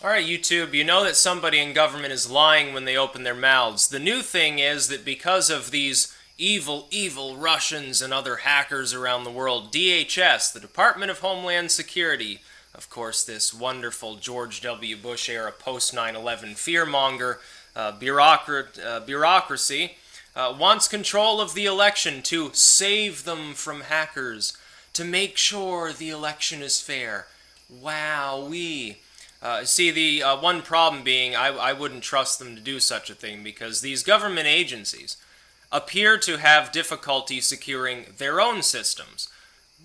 Alright, YouTube, you know that somebody in government is lying when they open their mouths. The new thing is that because of these evil Russians and other hackers around the world, DHS, the Department of Homeland Security, of course, this wonderful George W. Bush era post 9/11 fearmonger bureaucracy, wants control of the election to save them from hackers, to make sure the election is fair. Wowee. See, the one problem being I wouldn't trust them to do such a thing because these government agencies appear to have difficulty securing their own systems.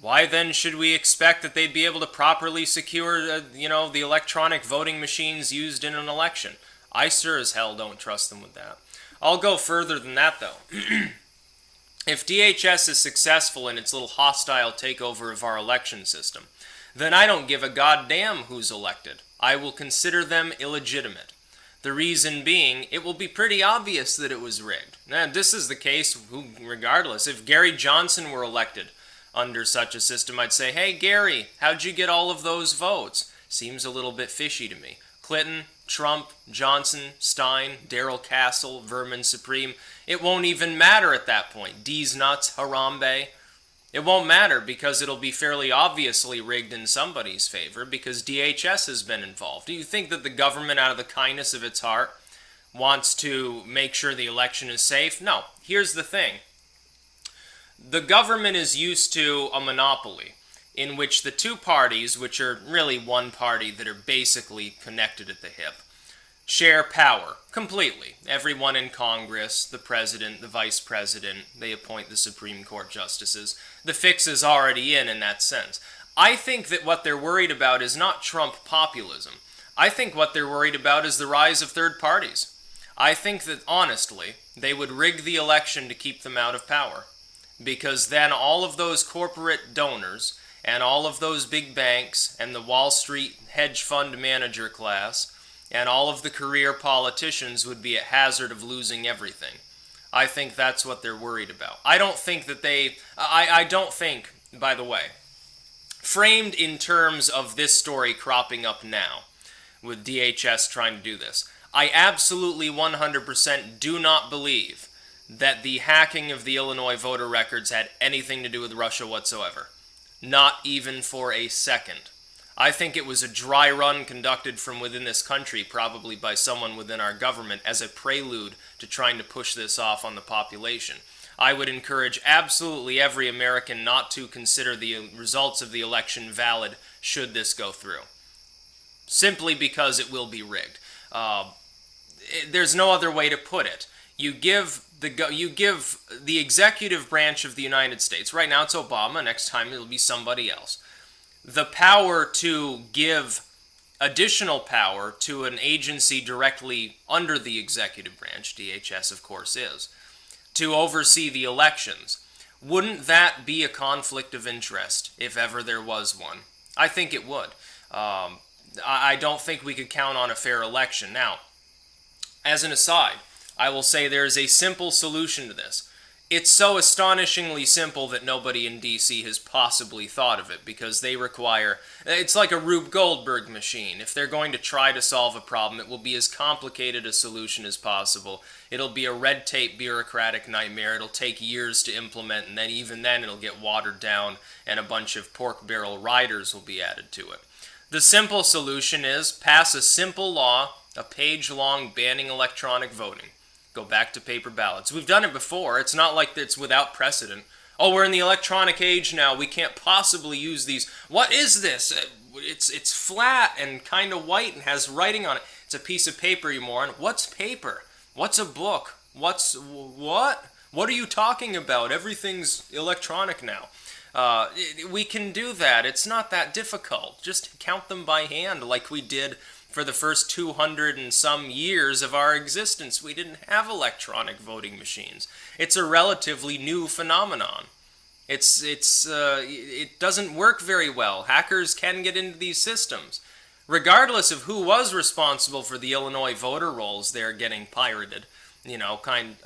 Why then should we expect that they'd be able to properly secure, the electronic voting machines used in an election? I sure as hell don't trust them with that. I'll go further than that, though. If DHS is successful in its little hostile takeover of our election system, then I don't give a goddamn who's elected. I will consider them illegitimate. The reason being, it will be pretty obvious that it was rigged. Now, this is the case regardless. If Gary Johnson were elected under such a system, I'd say, hey, Gary, how'd you get all of those votes? Seems a little bit fishy to me. Clinton, Trump, Johnson, Stein, Darrell Castle, Vermin Supreme. It won't even matter at that point. D's nuts, Harambe. It won't matter because it'll be fairly obviously rigged in somebody's favor because DHS has been involved. Do you think that the government, out of the kindness of its heart, wants to make sure the election is safe? No. Here's the thing. The government is used to a monopoly in which the two parties, which are really one party that are basically connected at the hip, share power completely. Everyone in Congress, the president, the vice president, they appoint the Supreme Court justices. The fix is already in that sense. I think that what they're worried about is not Trump populism. I think what they're worried about is the rise of third parties. I think that, honestly, they would rig the election to keep them out of power. Because then all of those corporate donors and all of those big banks and the Wall Street hedge fund manager class and all of the career politicians would be at hazard of losing everything. I think that's what they're worried about. I don't think that I don't think, by the way, framed in terms of this story cropping up now, with DHS trying to do this, I absolutely 100% do not believe that the hacking of the Illinois voter records had anything to do with Russia whatsoever. Not even for a second. I think it was a dry run conducted from within this country, probably by someone within our government, as a prelude to trying to push this off on the population. I would encourage absolutely every American not to consider the results of the election valid should this go through. Simply because it will be rigged. There's no other way to put it. You give the executive branch of the United States, right now it's Obama, next time it'll be somebody else, the power to give additional power to an agency directly under the executive branch, DHS of course is, to oversee the elections. Wouldn't that be a conflict of interest if ever there was one? I think it would. I don't think we could count on a fair election. Now, as an aside, I will say there is a simple solution to this. It's so astonishingly simple that nobody in DC has possibly thought of it because they require... It's like a Rube Goldberg machine. If they're going to try to solve a problem, it will be as complicated a solution as possible. It'll be a red tape bureaucratic nightmare. It'll take years to implement, and then even then it'll get watered down and a bunch of pork barrel riders will be added to it. The simple solution is pass a simple law, a page-long banning electronic voting. Go back to paper ballots. We've done it before. It's not like it's without precedent. Oh, we're in the electronic age now. We can't possibly use these. What is this? It's flat and kind of white and has writing on it. It's a piece of paper, you moron. What's paper? What's a book? What? What are you talking about? Everything's electronic now. We can do that. It's not that difficult. Just count them by hand like we did for the first 200 and some years of our existence. We didn't have electronic voting machines. It's a relatively new phenomenon. It doesn't work very well. Hackers can get into these systems. Regardless of who was responsible for the Illinois voter rolls, they're getting pirated.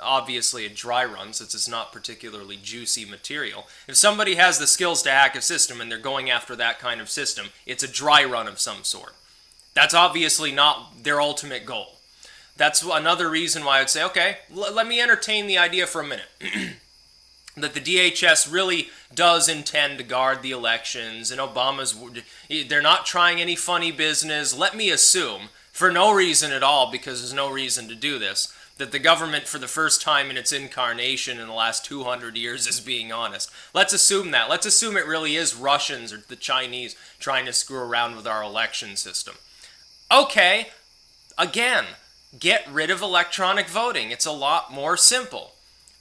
Obviously a dry run since it's not particularly juicy material. If somebody has the skills to hack a system and they're going after that kind of system, it's a dry run of some sort. That's obviously not their ultimate goal. That's another reason why I'd say, okay, let me entertain the idea for a minute. That the DHS really does intend to guard the elections, and they're not trying any funny business. Let me assume, for no reason at all, because there's no reason to do this, that the government, for the first time in its incarnation in the last 200 years, is being honest. Let's assume that. Let's assume it really is Russians or the Chinese trying to screw around with our election system. Okay, again, get rid of electronic voting. It's a lot more simple.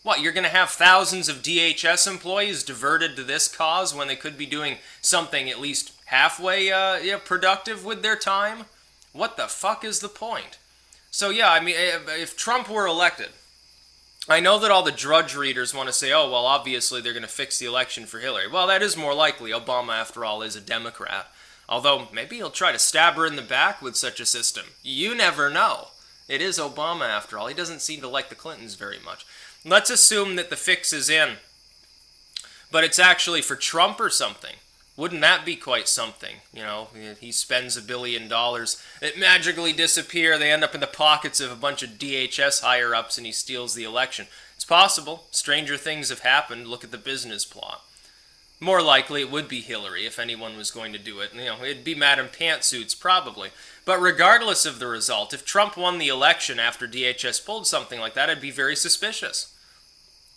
What, you're going to have thousands of DHS employees diverted to this cause when they could be doing something at least halfway productive with their time? What the fuck is the point? So yeah, I mean, if Trump were elected, I know that all the drudge readers want to say, oh, well, obviously they're going to fix the election for Hillary. Well, that is more likely. Obama, after all, is a Democrat. Although, maybe he'll try to stab her in the back with such a system. You never know. It is Obama, after all. He doesn't seem to like the Clintons very much. Let's assume that the fix is in, but it's actually for Trump or something. Wouldn't that be quite something? You know, he spends $1 billion, it magically disappear, they end up in the pockets of a bunch of DHS higher-ups, and he steals the election. It's possible. Stranger things have happened. Look at the business plot. More likely it would be Hillary if anyone was going to do it. You know, it'd be Madam Pantsuits probably. But regardless of the result, if Trump won the election after DHS pulled something like that, I'd be very suspicious.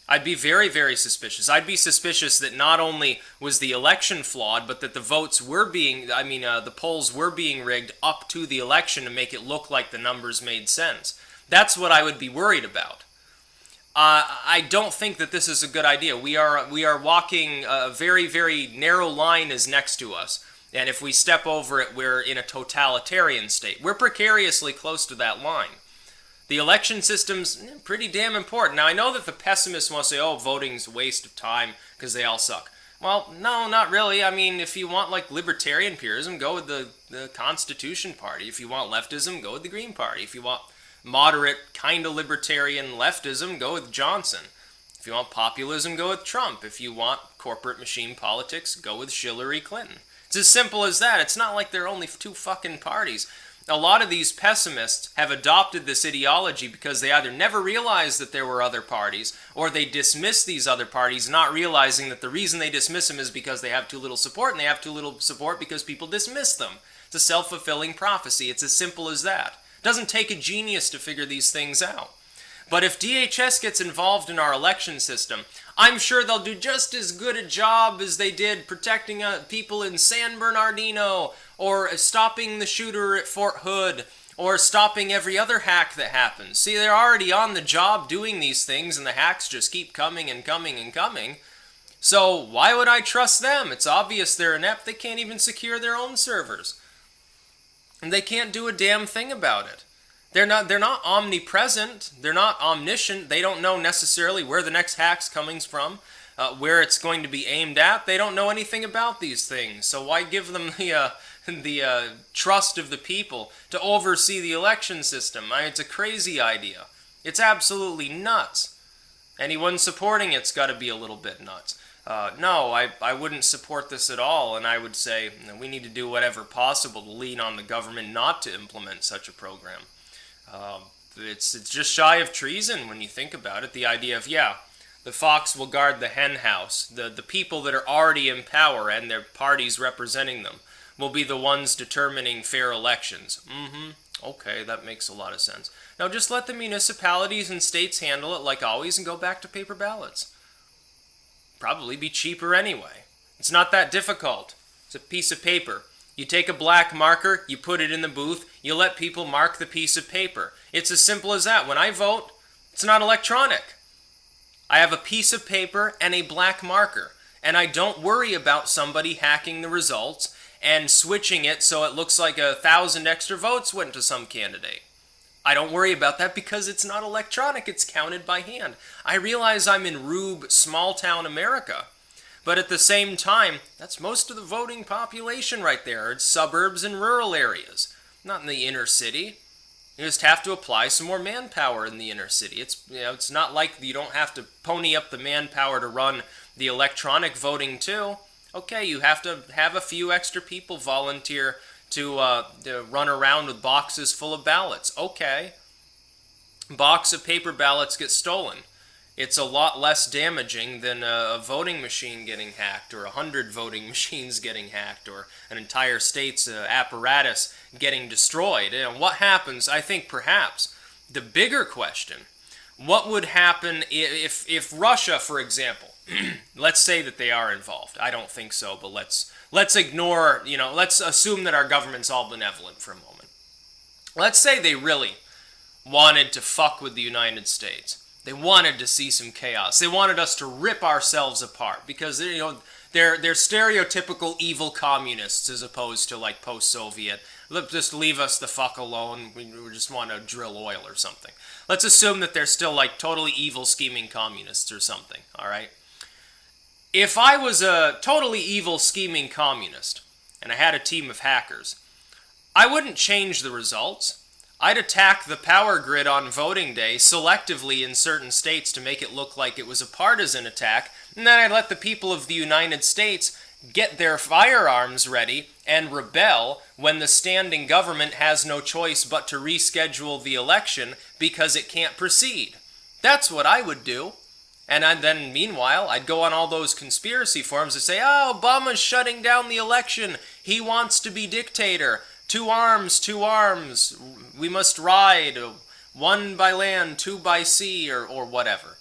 I'd be very, very suspicious. I'd be suspicious that not only was the election flawed, but that the votes were being, the polls were being rigged up to the election to make it look like the numbers made sense. That's what I would be worried about. I don't think that this is a good idea. We are walking a very, very narrow line is next to us. And if we step over it, we're in a totalitarian state. We're precariously close to that line. The election system's pretty damn important. Now, I know that the pessimists want to say, oh, voting's a waste of time because they all suck. Well, no, not really. I mean, if you want, like, libertarian purism, go with the Constitution Party. If you want leftism, go with the Green Party. If you want moderate, kind of libertarian leftism, go with Johnson. If you want populism, go with Trump. If you want corporate machine politics, go with Hillary Clinton. It's as simple as that. It's not like there are only two fucking parties. A lot of these pessimists have adopted this ideology because they either never realized that there were other parties, or they dismiss these other parties, not realizing that the reason they dismiss them is because they have too little support, and they have too little support because people dismiss them. It's a self-fulfilling prophecy. It's as simple as that. It doesn't take a genius to figure these things out. But if DHS gets involved in our election system, I'm sure they'll do just as good a job as they did protecting people in San Bernardino, or stopping the shooter at Fort Hood, or stopping every other hack that happens. See, they're already on the job doing these things, and the hacks just keep coming and coming and coming. So why would I trust them? It's obvious they're inept. They can't even secure their own servers. And they can't do a damn thing about it. They're not omnipresent. They're not omniscient. They don't know necessarily where the next hack's coming from, where it's going to be aimed at. They don't know anything about these things. So why give them the trust of the people to oversee the election system? It's a crazy idea. It's absolutely nuts. Anyone supporting it's got to be a little bit nuts. No, I wouldn't support this at all, and I would say we need to do whatever possible to lean on the government not to implement such a program. It's just shy of treason when you think about it. The idea of, the fox will guard the hen house. The people that are already in power and their parties representing them will be the ones determining fair elections. Okay, that makes a lot of sense. Now just let the municipalities and states handle it like always and go back to paper ballots. Probably be cheaper anyway. It's not that difficult. It's a piece of paper. You take a black marker, you put it in the booth, you let people mark the piece of paper. It's as simple as that. When I vote, it's not electronic. I have a piece of paper and a black marker, and I don't worry about somebody hacking the results and switching it so it looks like 1,000 extra votes went to some candidate. I don't worry about that because it's not electronic, it's counted by hand. I realize I'm in Rube, small-town America. But at the same time, that's most of the voting population right there. It's suburbs and rural areas, not in the inner city. You just have to apply some more manpower in the inner city. It's not like you don't have to pony up the manpower to run the electronic voting too. Okay, you have to have a few extra people volunteer to run around with boxes full of ballots. Okay, box of paper ballots get stolen. It's a lot less damaging than a voting machine getting hacked, or 100 voting machines getting hacked, or an entire state's apparatus getting destroyed. And what happens, I think perhaps, the bigger question, what would happen if Russia, for example, let's say that they are involved. I don't think so, but let's ignore, let's assume that our government's all benevolent for a moment. Let's say they really wanted to fuck with the United States. They wanted to see some chaos. They wanted us to rip ourselves apart because they're stereotypical evil communists as opposed to like post-Soviet. Just leave us the fuck alone. We just want to drill oil or something. Let's assume that they're still like totally evil scheming communists or something. All right. If I was a totally evil scheming communist and I had a team of hackers, I wouldn't change the results. I'd attack the power grid on voting day selectively in certain states to make it look like it was a partisan attack, and then I'd let the people of the United States get their firearms ready and rebel when the standing government has no choice but to reschedule the election because it can't proceed. That's what I would do. And then, meanwhile, I'd go on all those conspiracy forums and say, oh, Obama's shutting down the election. He wants to be dictator. 2 arms, 2 arms. We must ride. 1 by land, 2 by sea, or whatever.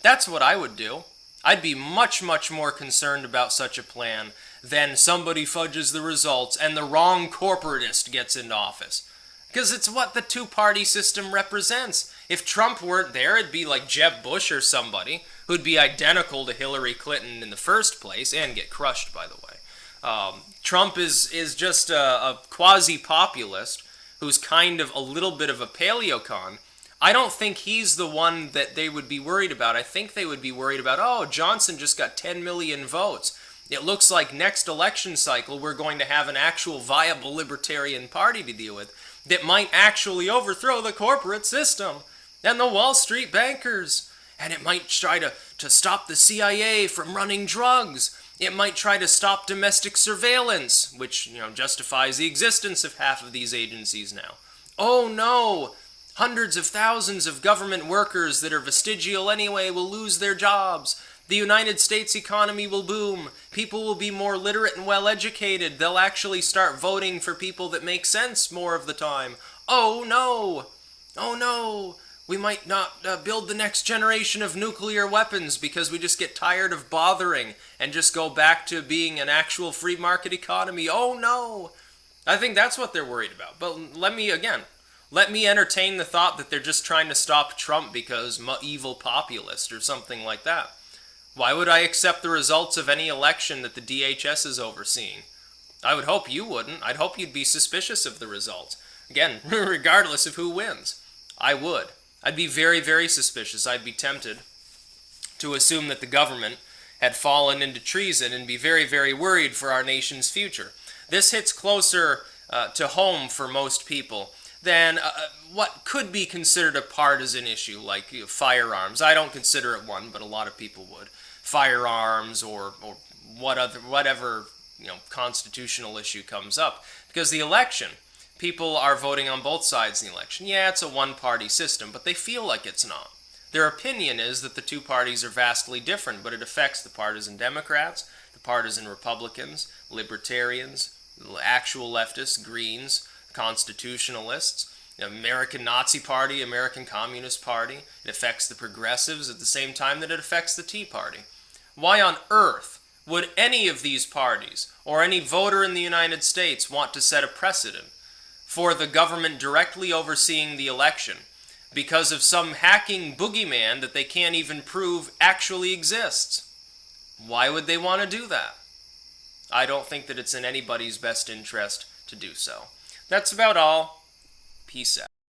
That's what I would do. I'd be much, much more concerned about such a plan than somebody fudges the results and the wrong corporatist gets into office. Because it's what the two-party system represents. If Trump weren't there, it'd be like Jeb Bush or somebody who'd be identical to Hillary Clinton in the first place and get crushed, by the way. Trump is just a quasi-populist who's kind of a little bit of a paleocon. I don't think he's the one that they would be worried about. I think they would be worried about, oh, Johnson just got 10 million votes. It looks like next election cycle we're going to have an actual viable libertarian party to deal with that might actually overthrow the corporate system and the Wall Street bankers. And it might try to stop the CIA from running drugs. It might try to stop domestic surveillance, which, justifies the existence of half of these agencies now. Oh no! Hundreds of thousands of government workers that are vestigial anyway will lose their jobs. The United States economy will boom. People will be more literate and well-educated. They'll actually start voting for people that make sense more of the time. Oh no! Oh no! We might not build the next generation of nuclear weapons because we just get tired of bothering and just go back to being an actual free market economy. Oh no! I think that's what they're worried about. But let me entertain the thought that they're just trying to stop Trump because evil populist or something like that. Why would I accept the results of any election that the DHS is overseeing? I would hope you wouldn't. I'd hope you'd be suspicious of the results. Again, regardless of who wins. I would. I'd be very, very suspicious. I'd be tempted to assume that the government had fallen into treason and be very, very worried for our nation's future. This hits closer to home for most people than what could be considered a partisan issue, like firearms. I don't consider it one, but a lot of people would. Firearms or whatever constitutional issue comes up. Because the election, people are voting on both sides in the election. Yeah, it's a one-party system, but they feel like it's not. Their opinion is that the two parties are vastly different, but it affects the partisan Democrats, the partisan Republicans, libertarians, actual leftists, Greens, constitutionalists, the American Nazi Party, American Communist Party. It affects the progressives at the same time that it affects the Tea Party. Why on earth would any of these parties or any voter in the United States want to set a precedent for the government directly overseeing the election because of some hacking boogeyman that they can't even prove actually exists? Why would they want to do that? I don't think that it's in anybody's best interest to do so. That's about all. Peace out.